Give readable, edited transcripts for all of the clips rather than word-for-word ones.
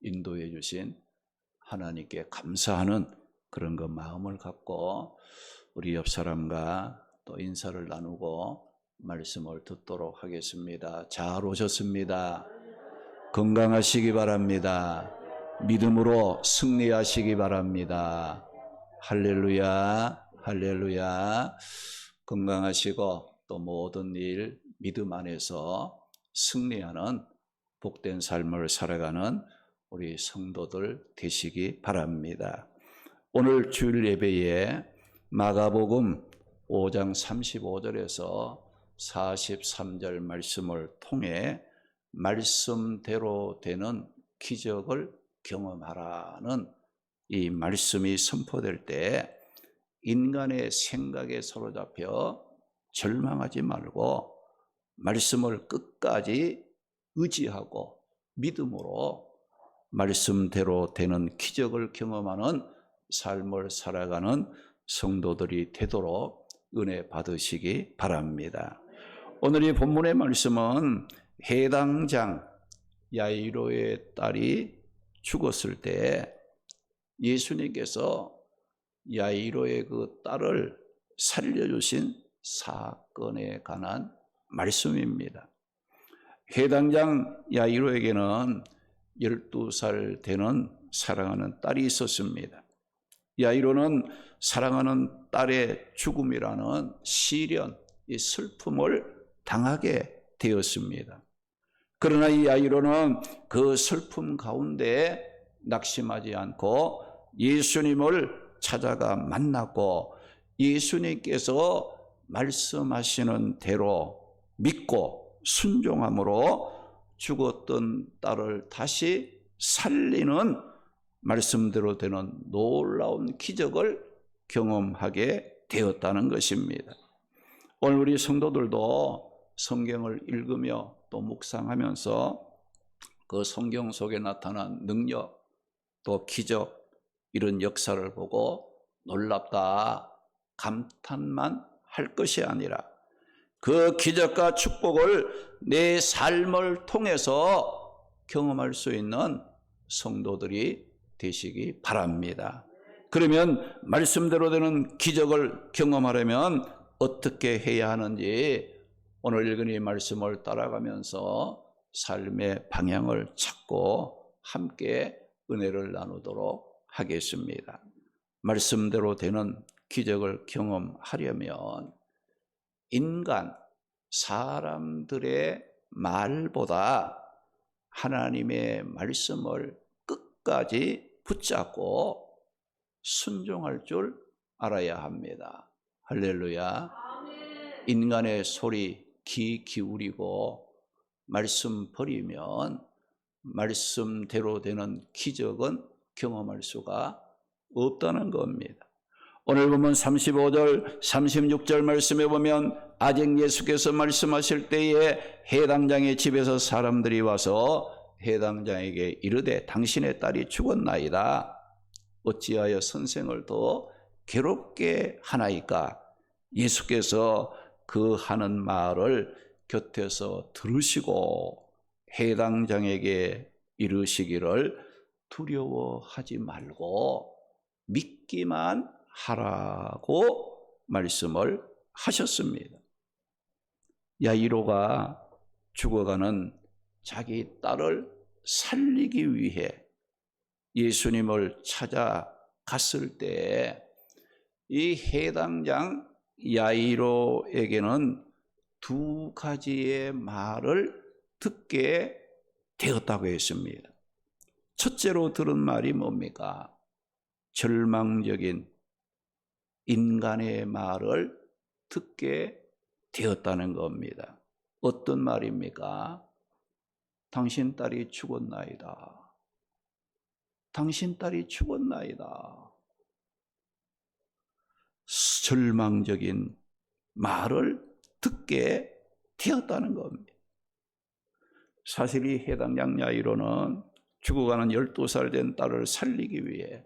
인도해 주신 하나님께 감사하는 그런 그 마음을 갖고 우리 옆 사람과 또 인사를 나누고 말씀을 듣도록 하겠습니다. 잘 오셨습니다. 건강하시기 바랍니다. 믿음으로 승리하시기 바랍니다. 할렐루야, 할렐루야. 건강하시고 또 모든 일 믿음 안에서 승리하는 복된 삶을 살아가는 우리 성도들 되시기 바랍니다. 오늘 주일 예배에 마가복음 5장 35절에서 43절 말씀을 통해 말씀대로 되는 기적을 경험하라는 이 말씀이 선포될 때 인간의 생각에 사로잡혀 절망하지 말고 말씀을 끝까지 의지하고 믿음으로 말씀대로 되는 기적을 경험하는 삶을 살아가는 성도들이 되도록 은혜 받으시기 바랍니다. 오늘 이 본문의 말씀은 해당장 야이로의 딸이 죽었을 때 예수님께서 야이로의 그 딸을 살려주신 사건에 관한 말씀입니다. 해당장 야이로에게는 12살 되는 사랑하는 딸이 있었습니다. 야이로는 사랑하는 딸의 죽음이라는 시련, 이 슬픔을 당하게 되었습니다. 그러나 이 야이로는 그 슬픔 가운데 낙심하지 않고 예수님을 찾아가 만났고 예수님께서 말씀하시는 대로 믿고 순종함으로 죽었던 딸을 다시 살리는 말씀대로 되는 놀라운 기적을 경험하게 되었다는 것입니다. 오늘 우리 성도들도 성경을 읽으며 또 묵상하면서 그 성경 속에 나타난 능력 또 기적 이런 역사를 보고 놀랍다 감탄만 할 것이 아니라 그 기적과 축복을 내 삶을 통해서 경험할 수 있는 성도들이 되시기 바랍니다. 그러면 말씀대로 되는 기적을 경험하려면 어떻게 해야 하는지 오늘 읽은 이 말씀을 따라가면서 삶의 방향을 찾고 함께 은혜를 나누도록 하겠습니다. 말씀대로 되는 기적을 경험하려면 인간, 사람들의 말보다 하나님의 말씀을 끝까지 붙잡고 순종할 줄 알아야 합니다. 할렐루야. 인간의 소리 귀 기울이고 말씀 버리면 말씀대로 되는 기적은 경험할 수가 없다는 겁니다. 오늘 보면 35절, 36절 말씀에 보면 아직 예수께서 말씀하실 때에 해당장의 집에서 사람들이 와서 해당장에게 이르되 당신의 딸이 죽었나이다. 어찌하여 선생을 더 괴롭게 하나이까? 예수께서 그 하는 말을 곁에서 들으시고 해당장에게 이르시기를 두려워하지 말고 믿기만 하라고 말씀을 하셨습니다. 야이로가 죽어가는 자기 딸을 살리기 위해 예수님을 찾아갔을 때 이 해당장 야이로에게는 두 가지의 말을 듣게 되었다고 했습니다. 첫째로 들은 말이 뭡니까? 절망적인 인간의 말을 듣게 되었다는 겁니다. 어떤 말입니까? 당신 딸이 죽었나이다. 당신 딸이 죽었나이다. 절망적인 말을 듣게 되었다는 겁니다. 사실 이 해당장 야이로는 죽어가는 12살 된 딸을 살리기 위해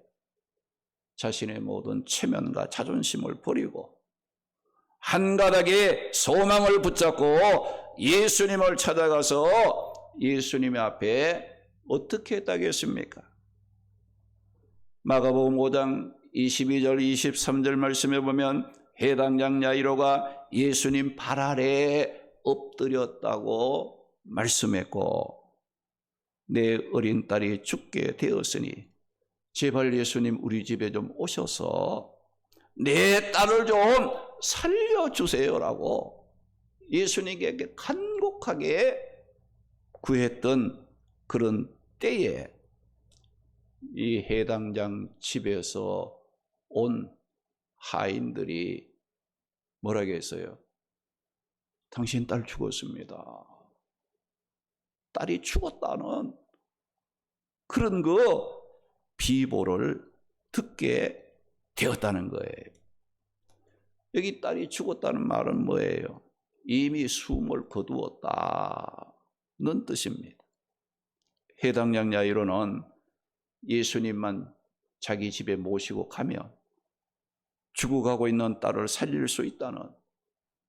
자신의 모든 체면과 자존심을 버리고 한 가닥의 소망을 붙잡고 예수님을 찾아가서 예수님 앞에 어떻게 했다겠습니까? 마가복음 5장 22절 23절 말씀에 보면 해당장 야이로가 예수님 발 아래에 엎드렸다고 말씀했고, 내 어린 딸이 죽게 되었으니 제발 예수님 우리 집에 좀 오셔서 내 딸을 좀 살려주세요라고 예수님께 간곡하게 구했던 그런 때에 이 해당장 집에서 온 하인들이 뭐라고 했어요? 당신 딸 죽었습니다. 딸이 죽었다는 그런 비보를 듣게 되었다는 거예요. 여기 딸이 죽었다는 말은 뭐예요? 이미 숨을 거두었다는 뜻입니다. 해당장 야이로는 예수님만 자기 집에 모시고 가면 죽어가고 있는 딸을 살릴 수 있다는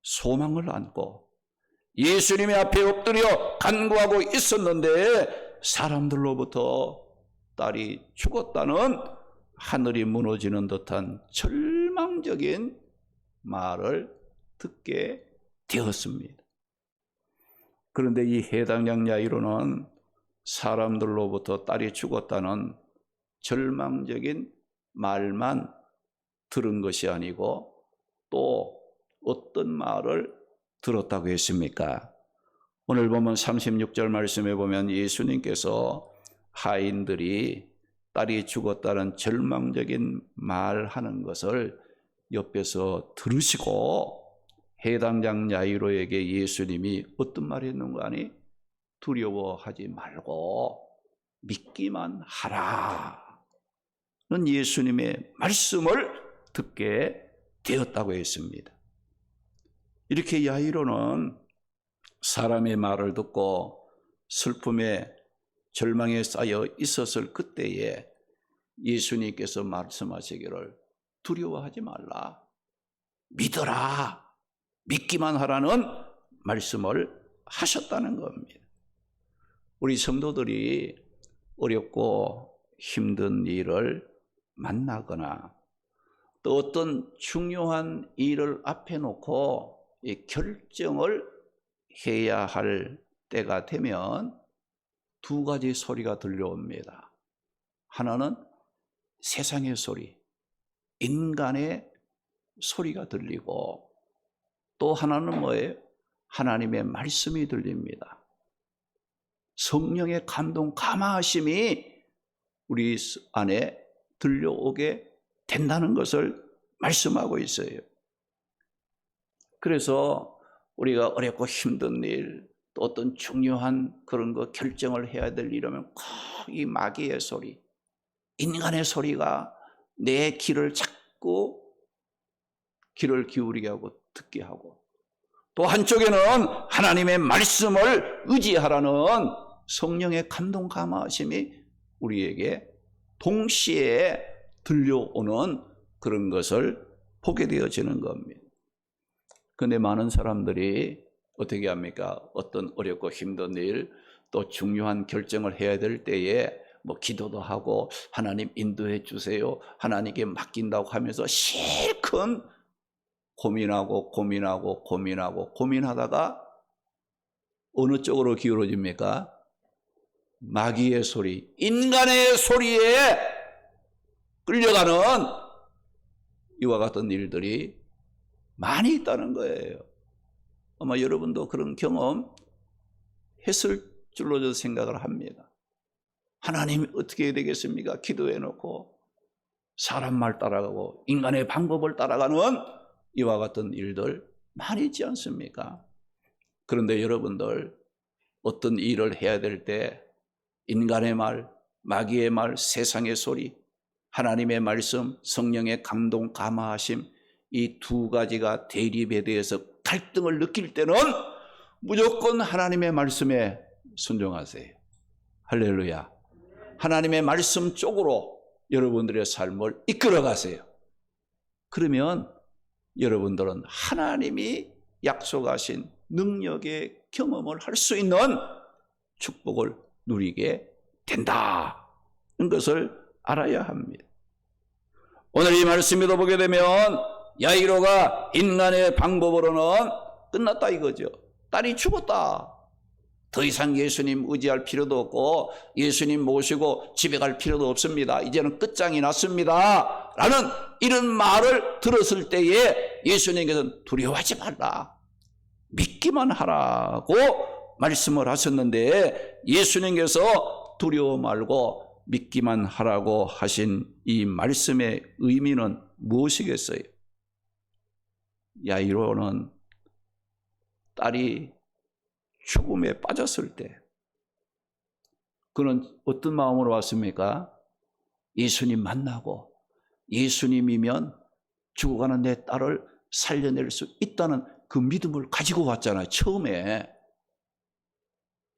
소망을 안고 예수님의 앞에 엎드려 간구하고 있었는데, 사람들로부터 딸이 죽었다는 하늘이 무너지는 듯한 절망적인 말을 듣게 되었습니다. 그런데 이 해당장 야이로는 사람들로부터 딸이 죽었다는 절망적인 말만 들은 것이 아니고 또 어떤 말을 들었다고 했습니까? 오늘 보면 36절 말씀에 보면 예수님께서 하인들이 딸이 죽었다는 절망적인 말하는 것을 옆에서 들으시고 해당장 야이로에게 예수님이 어떤 말을 했는가 하니 두려워하지 말고 믿기만 하라는 예수님의 말씀을 듣게 되었다고 했습니다. 이렇게 야이로는 사람의 말을 듣고 슬픔에 절망에 쌓여 있었을 그때에 예수님께서 말씀하시기를 두려워하지 말라, 믿어라, 믿기만 하라는 말씀을 하셨다는 겁니다. 우리 성도들이 어렵고 힘든 일을 만나거나 또 어떤 중요한 일을 앞에 놓고 이 결정을 해야 할 때가 되면 두 가지 소리가 들려옵니다. 하나는 세상의 소리, 인간의 소리가 들리고, 또 하나는 뭐예요? 하나님의 말씀이 들립니다. 성령의 감동, 감화하심이 우리 안에 들려오게 된다는 것을 말씀하고 있어요. 그래서 우리가 어렵고 힘든 일, 또 어떤 중요한 그런 거 결정을 해야 될 일이면 꼭 이 마귀의 소리, 인간의 소리가 내 귀를 자꾸 귀를 기울이게 하고 듣게 하고, 또 한쪽에는 하나님의 말씀을 의지하라는 성령의 감동 감화하심이 우리에게 동시에 들려오는 그런 것을 보게 되어지는 겁니다. 그런데 많은 사람들이 어떻게 합니까? 어떤 어렵고 힘든 일, 또 중요한 결정을 해야 될 때에 기도도 하고 하나님 인도해 주세요, 하나님께 맡긴다고 하면서 실컷 고민하다가 어느 쪽으로 기울어집니까? 마귀의 소리, 인간의 소리에 끌려가는 이와 같은 일들이 많이 있다는 거예요. 아마 여러분도 그런 경험 했을 줄로 저 생각을 합니다. 하나님이 어떻게 해야 되겠습니까? 기도해놓고 사람 말 따라가고 인간의 방법을 따라가는 이와 같은 일들 많이 있지 않습니까? 그런데 여러분들 어떤 일을 해야 될 때 인간의 말, 마귀의 말, 세상의 소리, 하나님의 말씀, 성령의 감동, 감화하심, 이 두 가지가 대립에 대해서 갈등을 느낄 때는 무조건 하나님의 말씀에 순종하세요. 할렐루야. 하나님의 말씀 쪽으로 여러분들의 삶을 이끌어 가세요. 그러면 여러분들은 하나님이 약속하신 능력의 경험을 할 수 있는 축복을 누리게 된다는 것을 알아야 합니다. 오늘 이 말씀에도 보게 되면 야이로가 인간의 방법으로는 끝났다 이거죠. 딸이 죽었다. 더 이상 예수님 의지할 필요도 없고 예수님 모시고 집에 갈 필요도 없습니다. 이제는 끝장이 났습니다. 라는 이런 말을 들었을 때에 예수님께서는 두려워하지 말라. 믿기만 하라고 말씀을 하셨는데 예수님께서 두려워 말고 믿기만 하라고 하신 이 말씀의 의미는 무엇이겠어요? 야이로는 딸이 죽음에 빠졌을 때 그는 어떤 마음으로 왔습니까? 예수님 만나고 예수님이면 죽어가는 내 딸을 살려낼 수 있다는 그 믿음을 가지고 왔잖아요. 처음에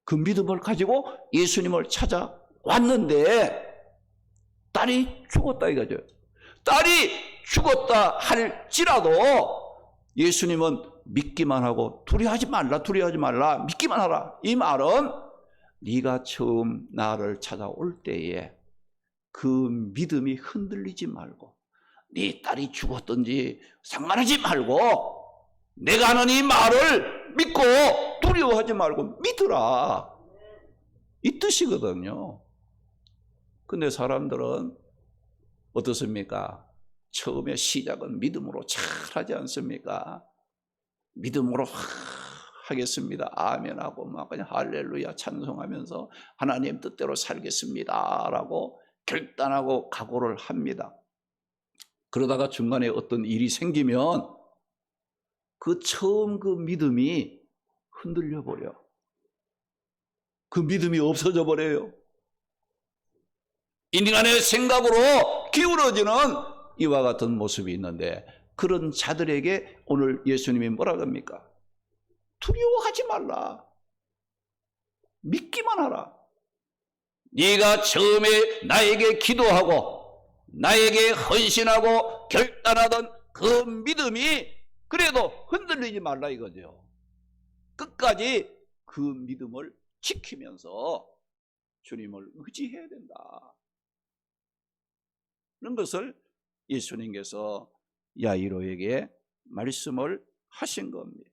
그 믿음을 가지고 예수님을 찾아왔는데 딸이 죽었다 이거죠. 딸이 죽었다 할지라도 예수님은 믿기만 하고 두려워하지 말라 믿기만 하라. 이 말은 네가 처음 나를 찾아올 때에 그 믿음이 흔들리지 말고 네 딸이 죽었든지 상관하지 말고 내가 하는 이 말을 믿고 두려워하지 말고 믿으라. 이 뜻이거든요. 근데 사람들은 어떻습니까? 처음에 시작은 믿음으로 잘 하지 않습니까? 믿음으로 하겠습니다. 아멘하고 막 그냥 할렐루야 찬송하면서 하나님 뜻대로 살겠습니다. 라고 결단하고 각오를 합니다. 그러다가 중간에 어떤 일이 생기면 그 처음 그 믿음이 흔들려 버려. 그 믿음이 없어져 버려요. 인간의 생각으로 기울어지는 이와 같은 모습이 있는데 그런 자들에게 오늘 예수님이 뭐라 합니까? 두려워하지 말라. 믿기만 하라. 네가 처음에 나에게 기도하고 나에게 헌신하고 결단하던 그 믿음이 그래도 흔들리지 말라 이거죠. 끝까지 그 믿음을 지키면서 주님을 의지해야 된다. 그런 것을 예수님께서 야이로에게 말씀을 하신 겁니다.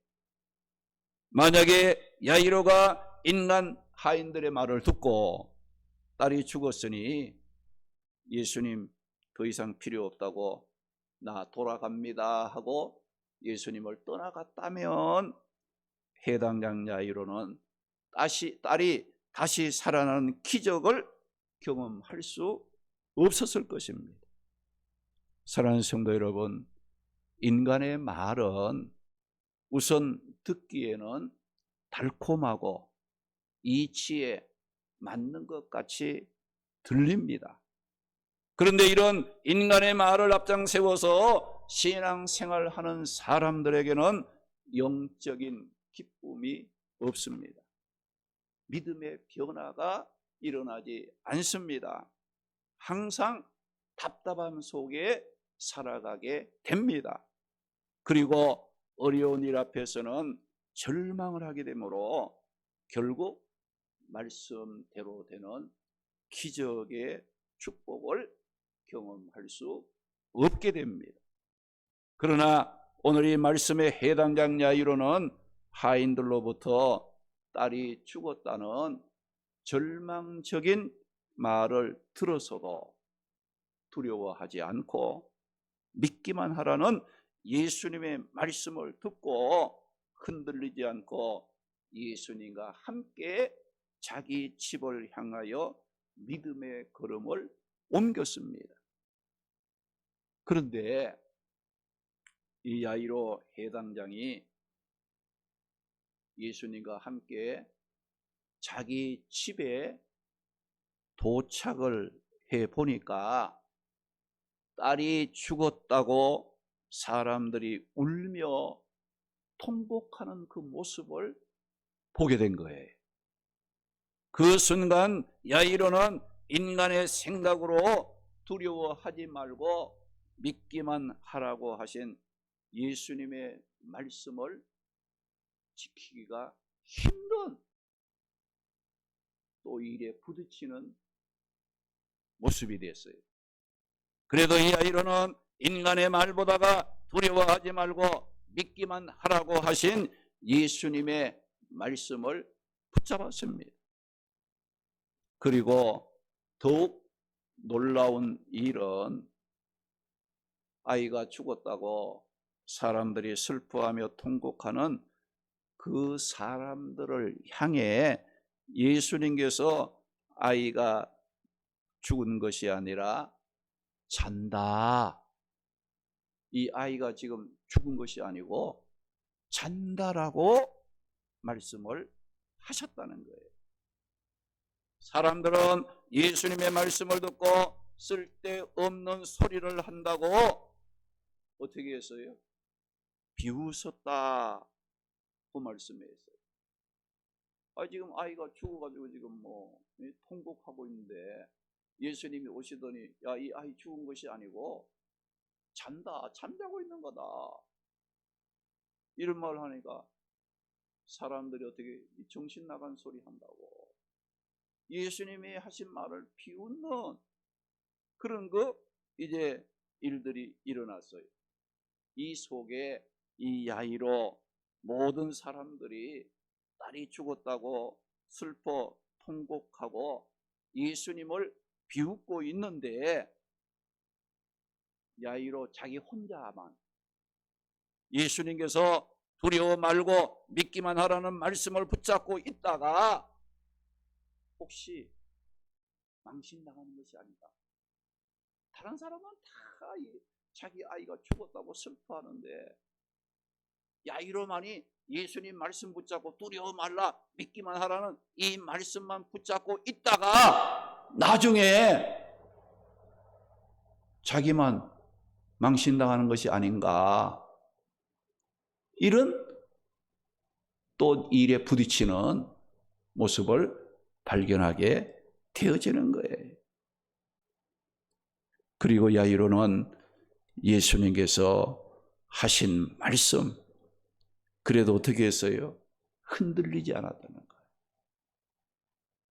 만약에 야이로가 인간 하인들의 말을 듣고 딸이 죽었으니 예수님 더 이상 필요 없다고 나 돌아갑니다 하고 예수님을 떠나갔다면 해당장 야이로는 딸이 다시 살아나는 기적을 경험할 수 없었을 것입니다. 사랑하는 성도 여러분, 인간의 말은 우선 듣기에는 달콤하고 이치에 맞는 것 같이 들립니다. 그런데 이런 인간의 말을 앞장 세워서 신앙생활하는 사람들에게는 영적인 기쁨이 없습니다. 믿음의 변화가 일어나지 않습니다. 항상 답답함 속에 살아가게 됩니다. 그리고 어려운 일 앞에서는 절망을 하게 되므로 결국 말씀대로 되는 기적의 축복을 경험할 수 없게 됩니다. 그러나 오늘 이 말씀의 해당장 야이로는 하인들로부터 딸이 죽었다는 절망적인 말을 들어서도 두려워하지 않고 믿기만 하라는 예수님의 말씀을 듣고 흔들리지 않고 예수님과 함께 자기 집을 향하여 믿음의 걸음을 옮겼습니다. 그런데 이 야이로 해당장이 예수님과 함께 자기 집에 도착을 해 보니까 딸이 죽었다고 사람들이 울며 통곡하는 그 모습을 보게 된 거예요. 그 순간 야이로는 인간의 생각으로 두려워하지 말고 믿기만 하라고 하신 예수님의 말씀을 지키기가 힘든 또 일에 부딪히는 모습이 됐어요. 그래도 이 야이로는 인간의 말보다가 두려워하지 말고 믿기만 하라고 하신 예수님의 말씀을 붙잡았습니다. 그리고 더욱 놀라운 일은 아이가 죽었다고 사람들이 슬퍼하며 통곡하는 그 사람들을 향해 예수님께서 아이가 죽은 것이 아니라 잔다. 이 아이가 지금 죽은 것이 아니고 잔다라고 말씀을 하셨다는 거예요. 사람들은 예수님의 말씀을 듣고 쓸데없는 소리를 한다고 어떻게 했어요? 비웃었다. 그 말씀이었어요. 지금 아이가 죽어가지고 지금 통곡하고 있는데 예수님이 오시더니 야, 이 아이 죽은 것이 아니고 잔다, 잠자고 있는 거다. 이런 말을 하니까 사람들이 어떻게 정신 나간 소리 한다고 예수님이 하신 말을 비웃는 그런 이제 일들이 일어났어요. 이 속에 이 야이로 모든 사람들이 딸이 죽었다고 슬퍼 통곡하고 예수님을 비웃고 있는데 야이로 자기 혼자만 예수님께서 두려워 말고 믿기만 하라는 말씀을 붙잡고 있다가 혹시 망신당하는 것이 아니다. 다른 사람은 다 자기 아이가 죽었다고 슬퍼하는데 야이로만이 예수님 말씀 붙잡고 두려워 말라 믿기만 하라는 이 말씀만 붙잡고 있다가 나중에 자기만 망신당하는 것이 아닌가, 이런 또 일에 부딪히는 모습을 발견하게 되어지는 거예요. 그리고 야이로는 예수님께서 하신 말씀, 그래도 어떻게 했어요? 흔들리지 않았다는 거예요.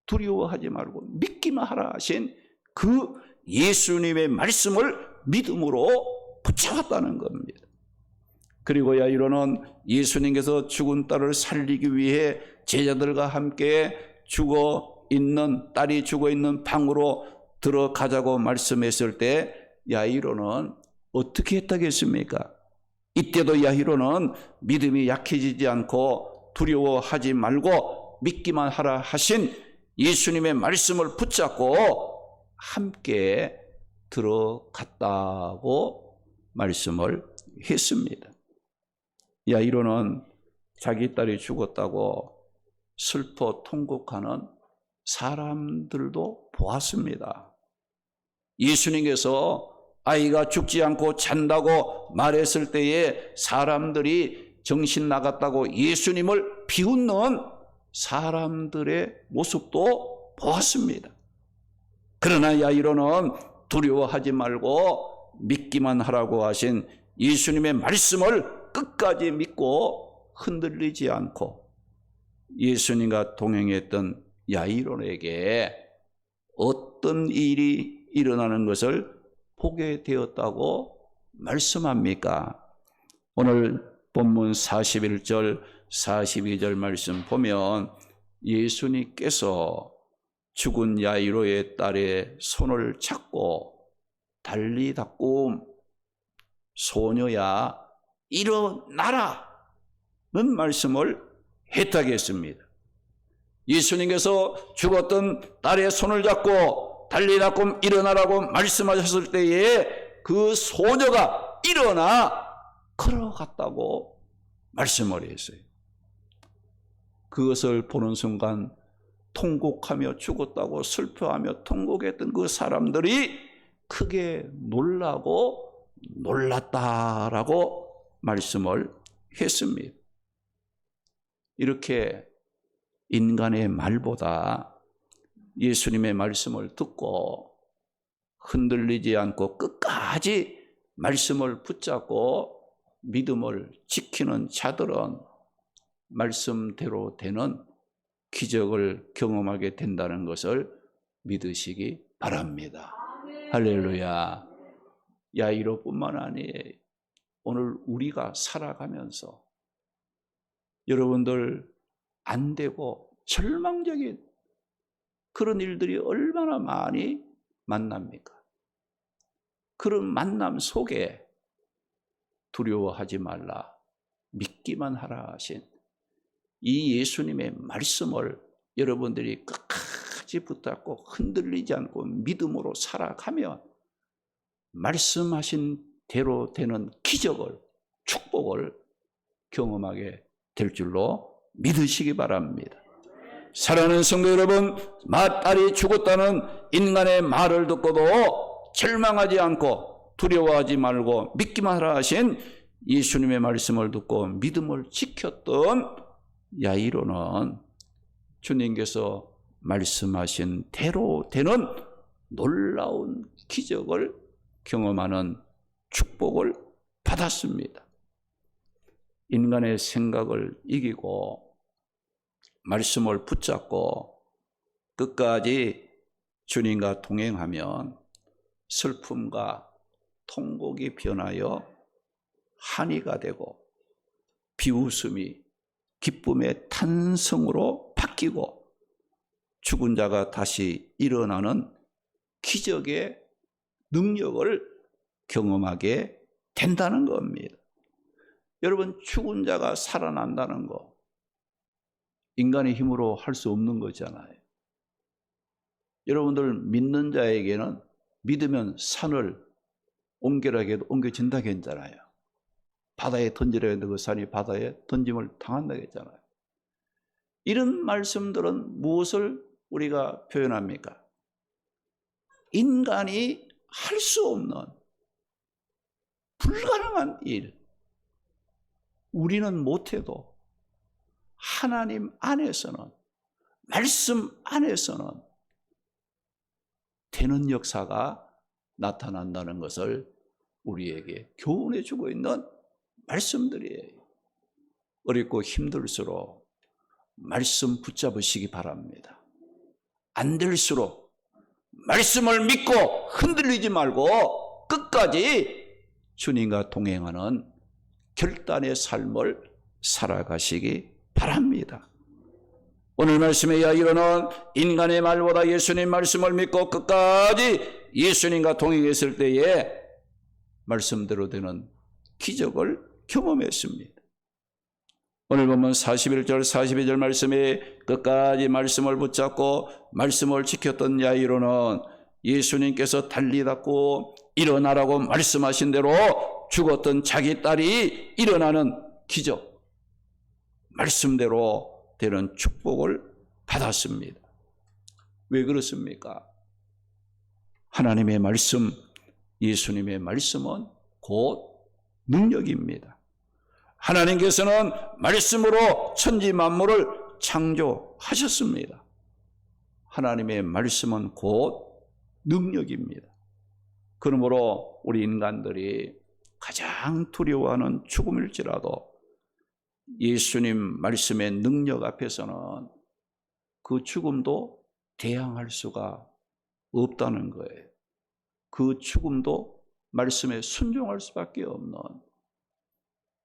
두려워하지 말고 믿기만 하라 하신 그 예수님의 말씀을 믿음으로 붙잡았다는 겁니다. 그리고 야이로는 예수님께서 죽은 딸을 살리기 위해 제자들과 함께 딸이 죽어 있는 방으로 들어가자고 말씀했을 때 야이로는 어떻게 했다겠습니까? 이때도 야이로는 믿음이 약해지지 않고 두려워하지 말고 믿기만 하라 하신 예수님의 말씀을 붙잡고 함께 들어갔다고 말씀을 했습니다. 야이로는 자기 딸이 죽었다고 슬퍼 통곡하는 사람들도 보았습니다. 예수님께서 아이가 죽지 않고 잔다고 말했을 때에 사람들이 정신 나갔다고 예수님을 비웃는 사람들의 모습도 보았습니다. 그러나 야이로는 두려워하지 말고 믿기만 하라고 하신 예수님의 말씀을 끝까지 믿고 흔들리지 않고 예수님과 동행했던 야이로에게 어떤 일이 일어나는 것을 보게 되었다고 말씀합니까? 오늘 본문 41절 42절 말씀 보면 예수님께서 죽은 야이로의 딸의 손을 잡고 달리다꿈 소녀야 일어나라는 말씀을 했다겠습니다. 예수님께서 죽었던 딸의 손을 잡고 달리다꿈 일어나라고 말씀하셨을 때에 그 소녀가 일어나 걸어갔다고 말씀을 했어요. 그것을 보는 순간 통곡하며 죽었다고 슬퍼하며 통곡했던 그 사람들이 크게 놀랐다라고 말씀을 했습니다. 이렇게 인간의 말보다 예수님의 말씀을 듣고 흔들리지 않고 끝까지 말씀을 붙잡고 믿음을 지키는 자들은 말씀대로 되는 기적을 경험하게 된다는 것을 믿으시기 바랍니다. 할렐루야. 야이로뿐만 아니에요. 오늘 우리가 살아가면서 여러분들 안 되고 절망적인 그런 일들이 얼마나 많이 만납니까? 그런 만남 속에 두려워하지 말라, 믿기만 하라 하신 이 예수님의 말씀을 여러분들이 끝까지 붙잡고 흔들리지 않고 믿음으로 살아가면 말씀하신 대로 되는 기적을, 축복을 경험하게 될 줄로 믿으시기 바랍니다. 사랑하는 성도 여러분, 맏딸이 죽었다는 인간의 말을 듣고도 절망하지 않고 두려워하지 말고 믿기만 하라 하신 예수님의 말씀을 듣고 믿음을 지켰던 야이로는 주님께서 말씀하신 대로 되는 놀라운 기적을 경험하는 축복을 받았습니다. 인간의 생각을 이기고 말씀을 붙잡고 끝까지 주님과 동행하면 슬픔과 통곡이 변하여 한이가 되고 비웃음이 기쁨의 탄성으로 바뀌고 죽은 자가 다시 일어나는 기적의 능력을 경험하게 된다는 겁니다. 여러분, 죽은 자가 살아난다는 거 인간의 힘으로 할 수 없는 거잖아요. 여러분들 믿는 자에게는 믿으면 산을 옮기라고 해도 옮겨진다고 했잖아요. 바다에 던지라고 했는데 그 산이 바다에 던짐을 당한다고 했잖아요. 이런 말씀들은 무엇을 우리가 표현합니까? 인간이 할 수 없는 불가능한 일, 우리는 못해도 하나님 안에서는, 말씀 안에서는 되는 역사가 나타난다는 것을 우리에게 교훈해 주고 있는 말씀들이에요. 어렵고 힘들수록 말씀 붙잡으시기 바랍니다. 안 될수록 말씀을 믿고 흔들리지 말고 끝까지 주님과 동행하는 결단의 삶을 살아가시기 바랍니다. 오늘 말씀의 야이로는 인간의 말보다 예수님 말씀을 믿고 끝까지 예수님과 동행했을 때에 말씀대로 되는 기적을 경험했습니다. 오늘 보면 41절 42절 말씀에 끝까지 말씀을 붙잡고 말씀을 지켰던 야이로는 예수님께서 달리닫고 일어나라고 말씀하신 대로 죽었던 자기 딸이 일어나는 기적, 말씀대로 되는 축복을 받았습니다. 왜 그렇습니까? 하나님의 말씀, 예수님의 말씀은 곧 능력입니다. 하나님께서는 말씀으로 천지 만물을 창조하셨습니다. 하나님의 말씀은 곧 능력입니다. 그러므로 우리 인간들이 가장 두려워하는 죽음일지라도 예수님 말씀의 능력 앞에서는 그 죽음도 대항할 수가 없다는 거예요. 그 죽음도 말씀에 순종할 수밖에 없는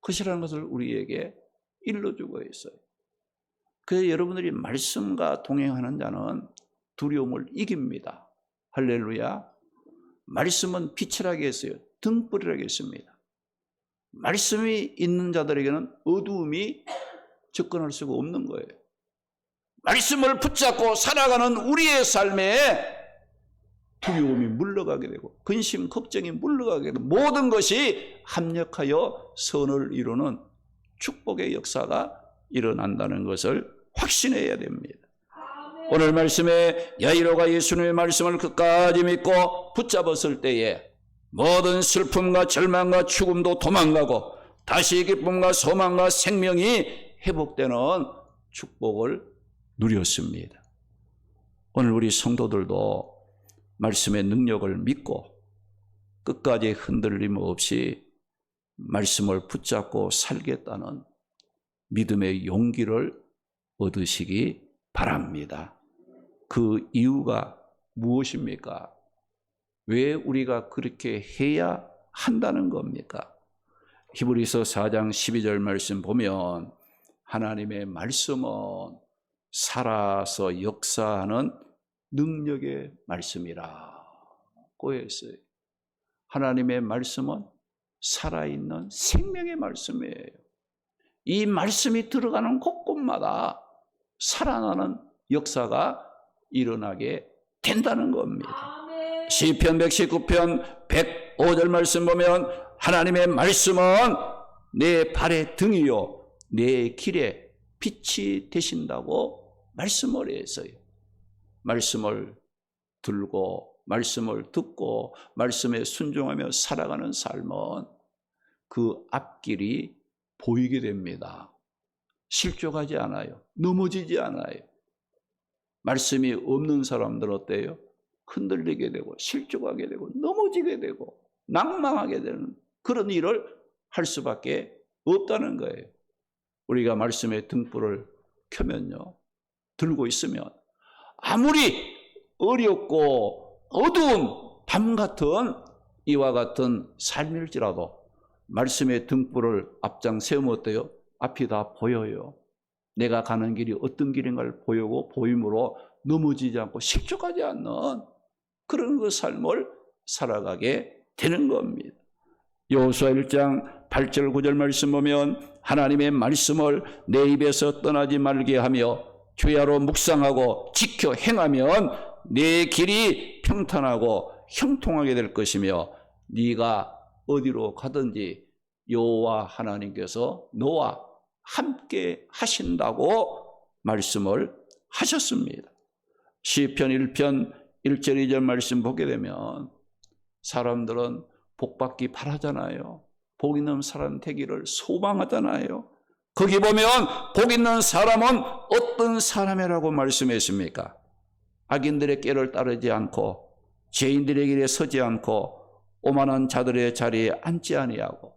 것이라는 것을 우리에게 일러주고 있어요. 그래서 여러분들이 말씀과 동행하는 자는 두려움을 이깁니다. 할렐루야. 말씀은 빛이라고 했어요. 등불이라고 했습니다. 말씀이 있는 자들에게는 어두움이 접근할 수가 없는 거예요. 말씀을 붙잡고 살아가는 우리의 삶에 두려움이 물러가게 되고 근심, 걱정이 물러가게 되고 모든 것이 합력하여 선을 이루는 축복의 역사가 일어난다는 것을 확신해야 됩니다. 오늘 말씀에 야이로가 예수님의 말씀을 끝까지 믿고 붙잡았을 때에 모든 슬픔과 절망과 죽음도 도망가고 다시 기쁨과 소망과 생명이 회복되는 축복을 누렸습니다. 오늘 우리 성도들도 말씀의 능력을 믿고 끝까지 흔들림 없이 말씀을 붙잡고 살겠다는 믿음의 용기를 얻으시기 바랍니다. 그 이유가 무엇입니까? 왜 우리가 그렇게 해야 한다는 겁니까? 히브리서 4장 12절 말씀 보면 하나님의 말씀은 살아서 역사하는 능력의 말씀이라고 했어요. 하나님의 말씀은 살아있는 생명의 말씀이에요. 이 말씀이 들어가는 곳곳마다 살아나는 역사가 일어나게 된다는 겁니다. 시편 119편 105절 말씀 보면 하나님의 말씀은 내 발의 등이요 내 길에 빛이 되신다고 말씀을 했어요. 말씀을 들고 말씀을 듣고 말씀에 순종하며 살아가는 삶은 그 앞길이 보이게 됩니다. 실족하지 않아요. 넘어지지 않아요. 말씀이 없는 사람들은 어때요? 흔들리게 되고 실족하게 되고 넘어지게 되고 낭망하게 되는 그런 일을 할 수밖에 없다는 거예요. 우리가 말씀의 등불을 켜면요, 들고 있으면 아무리 어렵고 어두운 밤 같은 이와 같은 삶일지라도 말씀의 등불을 앞장 세우면 어때요? 앞이 다 보여요. 내가 가는 길이 어떤 길인가를 보이고 보임으로 넘어지지 않고 실족하지 않는 그런 그 삶을 살아가게 되는 겁니다. 여호수아 1장 8절 9절 말씀 보면 하나님의 말씀을 내 입에서 떠나지 말게 하며 주야로 묵상하고 지켜 행하면 내 길이 평탄하고 형통하게 될 것이며 네가 어디로 가든지 여호와 하나님께서 너와 함께 하신다고 말씀을 하셨습니다. 시편 1편 1절 2절 말씀 보게 되면 사람들은 복받기 바라잖아요. 복 있는 사람 되기를 소망하잖아요. 거기 보면 복 있는 사람은 어떤 사람이라고 말씀했습니까? 악인들의 꾀를 따르지 않고 죄인들의 길에 서지 않고 오만한 자들의 자리에 앉지 아니하고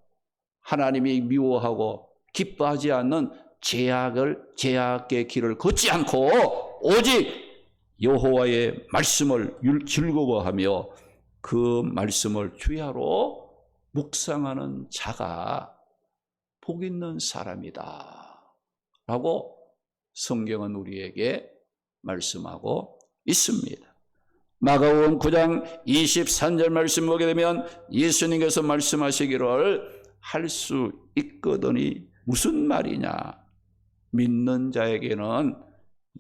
하나님이 미워하고 기뻐하지 않는 죄악의 길을 걷지 않고 오직 여호와의 말씀을 즐거워하며 그 말씀을 주야로 묵상하는 자가 복 있는 사람이다 라고 성경은 우리에게 말씀하고 있습니다. 마가복음 9장 23절 말씀 보게 되면 예수님께서 말씀하시기를 할 수 있거든이 무슨 말이냐, 믿는 자에게는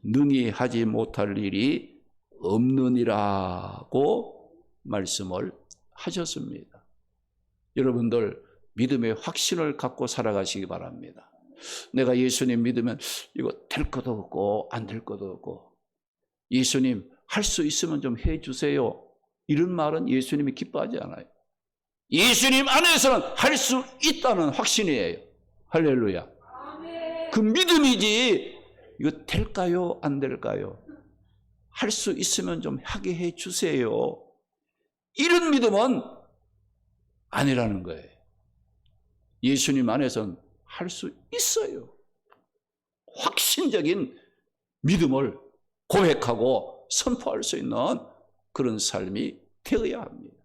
능히 하지 못할 일이 없느니라고 말씀을 하셨습니다. 여러분들 믿음의 확신을 갖고 살아가시기 바랍니다. 내가 예수님 믿으면 이거 될 것도 없고 안 될 것도 없고 예수님 할 수 있으면 좀 해주세요, 이런 말은 예수님이 기뻐하지 않아요. 예수님 안에서는 할 수 있다는 확신이에요. 할렐루야. 그 믿음이지 이거 될까요 안 될까요, 할 수 있으면 좀 하게 해주세요, 이런 믿음은 아니라는 거예요. 예수님 안에서는 할 수 있어요. 확신적인 믿음을 고백하고 선포할 수 있는 그런 삶이 되어야 합니다.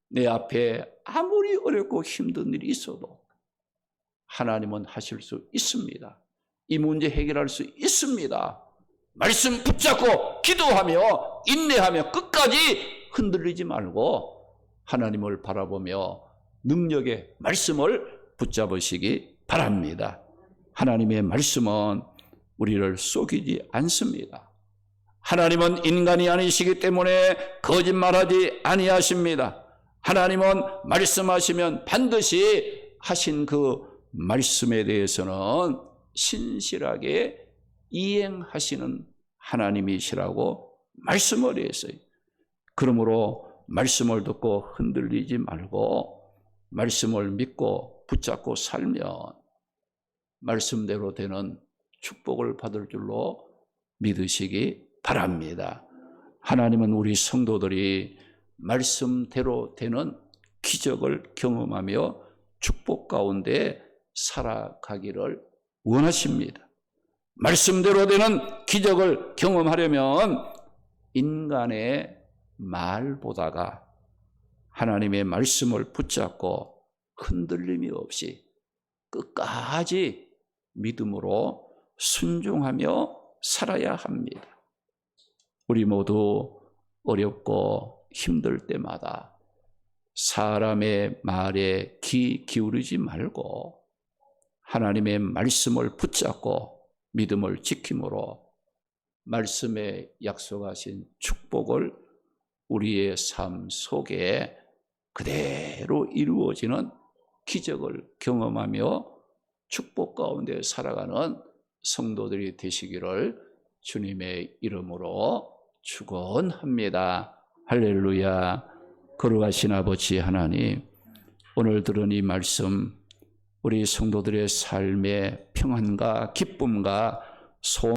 내 앞에 아무리 어렵고 힘든 일이 있어도 하나님은 하실 수 있습니다. 이 문제 해결할 수 있습니다. 말씀 붙잡고 기도하며 인내하며 끝까지 흔들리지 말고 하나님을 바라보며 능력의 말씀을 붙잡으시기 바랍니다. 하나님의 말씀은 우리를 속이지 않습니다. 하나님은 인간이 아니시기 때문에 거짓말하지 아니하십니다. 하나님은 말씀하시면 반드시 하신 그 말씀에 대해서는 신실하게 이행하시는 하나님이시라고 말씀을 했어요. 그러므로 말씀을 듣고 흔들리지 말고 말씀을 믿고 붙잡고 살면 말씀대로 되는 축복을 받을 줄로 믿으시기 바랍니다. 하나님은 우리 성도들이 말씀대로 되는 기적을 경험하며 축복 가운데 살아가기를 원하십니다. 말씀대로 되는 기적을 경험하려면 인간의 말보다가 하나님의 말씀을 붙잡고 흔들림이 없이 끝까지 믿음으로 순종하며 살아야 합니다. 우리 모두 어렵고 힘들 때마다 사람의 말에 귀 기울이지 말고 하나님의 말씀을 붙잡고 믿음을 지킴으로 말씀에 약속하신 축복을 우리의 삶 속에 그대로 이루어지는 기적을 경험하며 축복 가운데 살아가는 성도들이 되시기를 주님의 이름으로 축원합니다. 할렐루야. 거룩하신 아버지 하나님, 오늘 들은 이 말씀 우리 성도들의 삶의 평안과 기쁨과 소원